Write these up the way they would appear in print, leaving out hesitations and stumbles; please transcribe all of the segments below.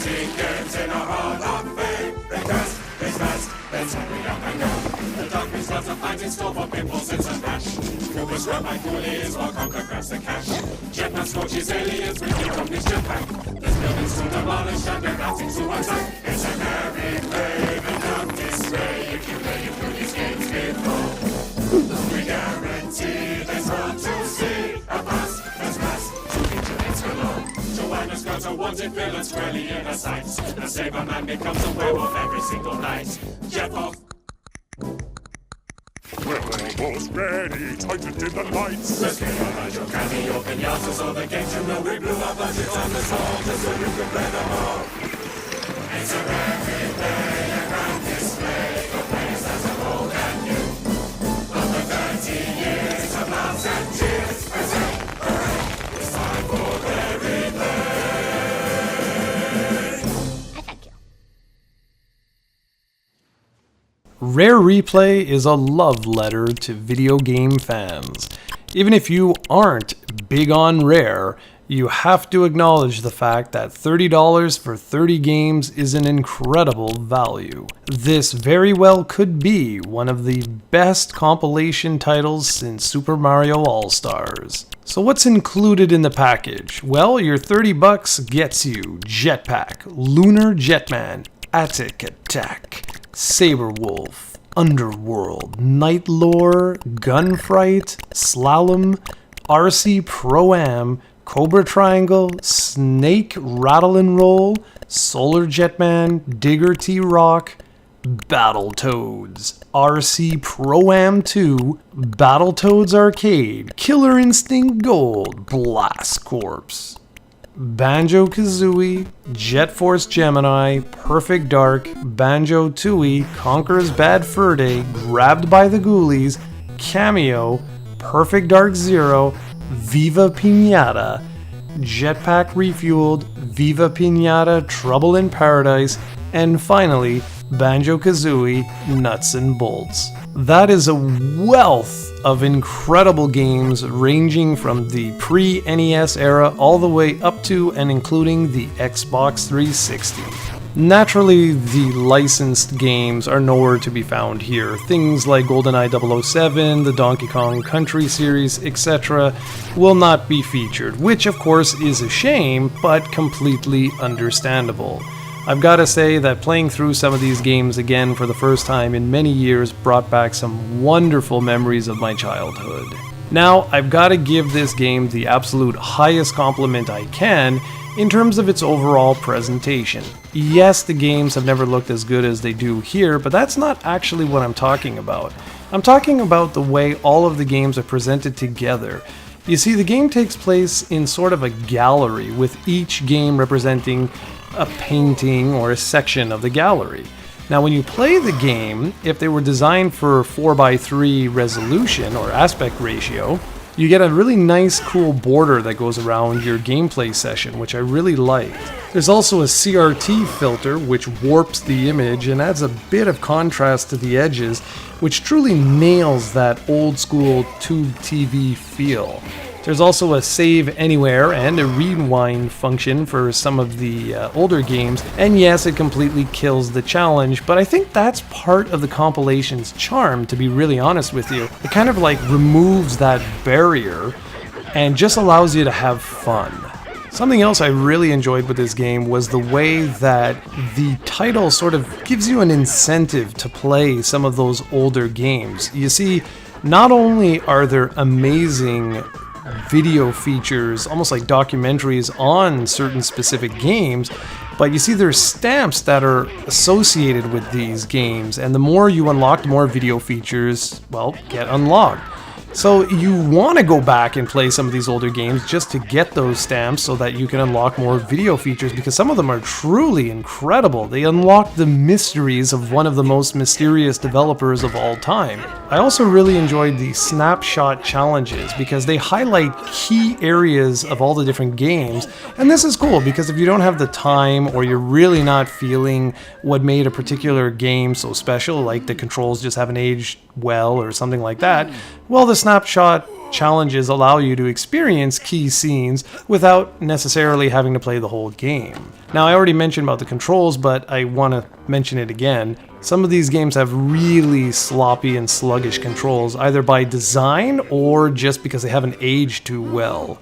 tickets in a hall of fame. Because it's fast, let's hurry up and go. The dark beast loves a fight in store for pimples and some hash. Cooper's run by coolies while Conker grabs the cash. Jetman scorches aliens with the Omni's jetpack. There's buildings to demolish and they're mounting to attack. It's a merry brave and not dismay if you play through these games before. We guarantee there's more to see. A pass, there's pass, to vigilance galore. Joanna's got a wanted villain squarely in her sights. The Saber Man becomes a werewolf every single night. Jetwolf. We're almost ready, tightened in the lights. Let's get on your cameo pinatas, all the games you know. We blew our budgets on the song just so you can play them all. It's a merry day, a grand display for players as of old and new. Of the 30 years of laughs and tears, hooray, it's time for their replay. Thank you. Rare Replay is a love letter to video game fans. Even if you aren't big on Rare, you have to acknowledge the fact that $30 for 30 games is an incredible value. This very well could be one of the best compilation titles since Super Mario All-Stars. So what's included in the package? Well, your $30 gets you Jetpack, Lunar Jetman, Attic Attack, Saberwolf, Underworld, Night Lore, Gunfight, Slalom, RC Pro-Am, Cobra Triangle, Snake Rattle and Roll, Solar Jetman, Digger T-Rock, Battletoads, RC Pro-Am 2, Battletoads Arcade, Killer Instinct Gold, Blast Corps, Banjo-Kazooie, Jet Force Gemini, Perfect Dark, Banjo-Tooie, Conker's Bad Fur Day, Grabbed by the Ghoulies, Cameo, Perfect Dark Zero, Viva Pinata, Jetpack Refueled, Viva Pinata, Trouble in Paradise, and finally, Banjo-Kazooie, Nuts and Bolts. That is a wealth of incredible games ranging from the pre-NES era all the way up to and including the Xbox 360. Naturally, the licensed games are nowhere to be found here. Things like GoldenEye 007, the Donkey Kong Country series, etc. will not be featured, which of course is a shame, but completely understandable. I've got to say that playing through some of these games again for the first time in many years brought back some wonderful memories of my childhood. Now, I've got to give this game the absolute highest compliment I can in terms of its overall presentation. Yes, the games have never looked as good as they do here, but that's not actually what I'm talking about. I'm talking about the way all of the games are presented together. You see, the game takes place in sort of a gallery, with each game representing a painting or a section of the gallery. Now, when you play the game, if they were designed for 4:3 resolution or aspect ratio, you get a really nice cool border that goes around your gameplay session, which I really liked. There's also a CRT filter which warps the image and adds a bit of contrast to the edges, which truly nails that old school tube TV feel. There's also a save anywhere and a rewind function for some of the older games, and yes, it completely kills the challenge, but I think that's part of the compilation's charm, to be really honest with you. It kind of like removes that barrier and just allows you to have fun. Something else I really enjoyed with this game was the way that the title sort of gives you an incentive to play some of those older games. You see, not only are there amazing video features, almost like documentaries on certain specific games, but you see there's stamps that are associated with these games, and the more you unlock, the more video features, well, get unlocked. So you want to go back and play some of these older games just to get those stamps so that you can unlock more video features, because some of them are truly incredible. They unlock the mysteries of one of the most mysterious developers of all time. I also really enjoyed the snapshot challenges because they highlight key areas of all the different games, and this is cool because if you don't have the time or you're really not feeling what made a particular game so special, like the controls just haven't aged well or something like that, Well, the snapshot challenges allow you to experience key scenes without necessarily having to play the whole game. Now, I already mentioned about the controls, but I want to mention it again. Some of these games have really sloppy and sluggish controls, either by design or just because they haven't aged too well.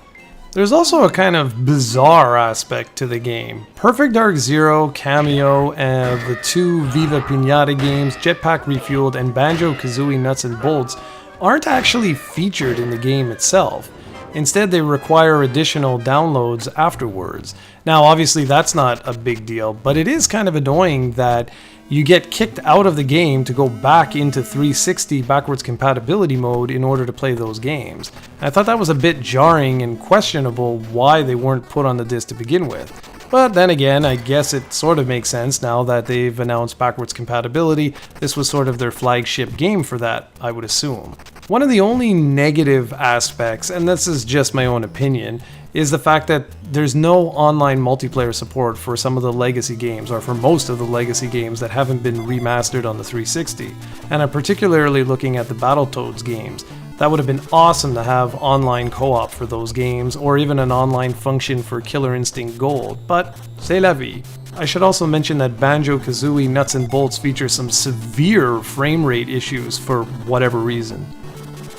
There's also a kind of bizarre aspect to the game. Perfect Dark Zero, Cameo, and the two Viva Pinata games, Jetpack Refueled, and Banjo-Kazooie Nuts and Bolts aren't actually featured in the game itself. Instead, they require additional downloads afterwards. Now, obviously that's not a big deal, but it is kind of annoying that you get kicked out of the game to go back into 360 backwards compatibility mode in order to play those games. I thought that was a bit jarring and questionable why they weren't put on the disc to begin with. But then again, I guess it sort of makes sense now that they've announced backwards compatibility. This was sort of their flagship game for that, I would assume. One of the only negative aspects, and this is just my own opinion, is the fact that there's no online multiplayer support for some of the legacy games, or for most of the legacy games that haven't been remastered on the 360. And I'm particularly looking at the Battletoads games. That would have been awesome to have online co-op for those games, or even an online function for Killer Instinct Gold, but c'est la vie. I should also mention that Banjo-Kazooie Nuts and Bolts features some severe frame rate issues for whatever reason.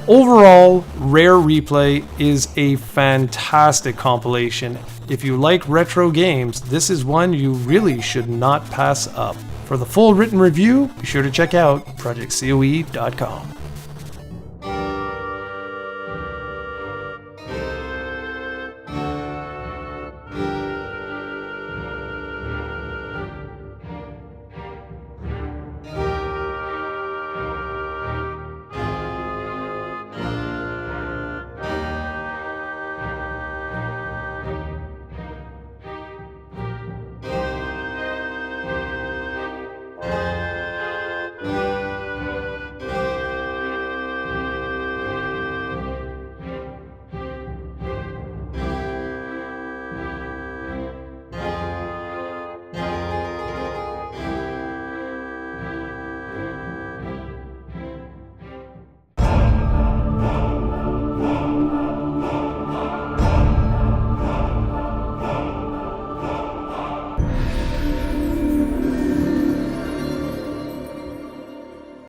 Overall, Rare Replay is a fantastic compilation. If you like retro games, this is one you really should not pass up. For the full written review, be sure to check out projectcoe.com.